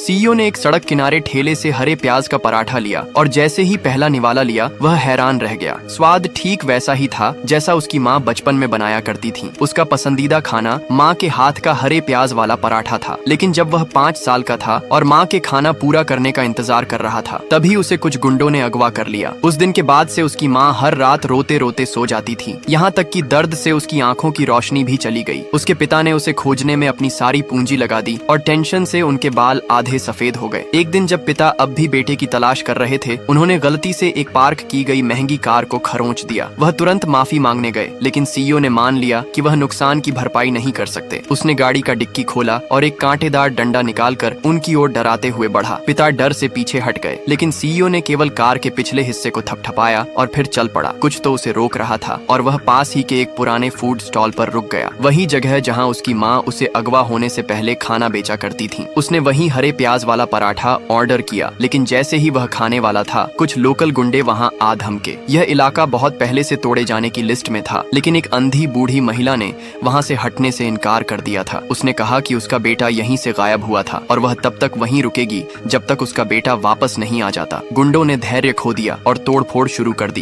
CEO ने एक सड़क किनारे ठेले से हरे प्याज का पराठा लिया और जैसे ही पहला निवाला लिया वह हैरान रह गया। स्वाद ठीक वैसा ही था जैसा उसकी माँ बचपन में बनाया करती थी। उसका पसंदीदा खाना माँ के हाथ का हरे प्याज वाला पराठा था। लेकिन जब वह 5 साल का था और माँ के खाना पूरा करने का इंतजार कर रहा था, तभी उसे कुछ गुंडों ने अगवा कर लिया। उस दिन के बाद से उसकी माँ हर रात रोते रोते सो जाती थी, यहाँ तक कि दर्द से उसकी आंखों की रोशनी भी चली गई। उसके पिता ने उसे खोजने में अपनी सारी पूंजी लगा दी और टेंशन से उनके बाल आधे सफेद हो गए। एक दिन जब पिता अब भी बेटे की तलाश कर रहे थे, उन्होंने गलती से एक पार्क की गई महंगी कार को खरोंच दिया। वह तुरंत माफी मांगने गए, लेकिन सीईओ ने मान लिया कि वह नुकसान की भरपाई नहीं कर सकते। उसने गाड़ी का डिक्की खोला और एक कांटेदार डंडा निकालकर उनकी ओर डराते हुए बढ़ा। पिता डर से पीछे हट गए, लेकिन सीईओ ने केवल कार के पिछले हिस्से को थपथपाया और फिर चल पड़ा। कुछ तो उसे रोक रहा था और वह पास ही के एक पुराने फूड स्टॉल पर रुक गया। वही जगह जहाँ उसकी माँ उसे अगवा होने से पहले खाना बेचा करती थी। उसने वही हरे प्याज वाला पराठा ऑर्डर किया, लेकिन जैसे ही वह खाने वाला था, कुछ लोकल गुंडे वहाँ आ धमके। यह इलाका बहुत पहले से तोड़े जाने की लिस्ट में था, लेकिन एक अंधी बूढ़ी महिला ने वहाँ से हटने से इनकार कर दिया था। उसने कहा कि उसका बेटा यहीं से गायब हुआ था और वह तब तक वहीं रुकेगी जब तक उसका बेटा वापस नहीं आ जाता। गुंडों ने धैर्य खो दिया और तोड़फोड़ शुरू कर दी।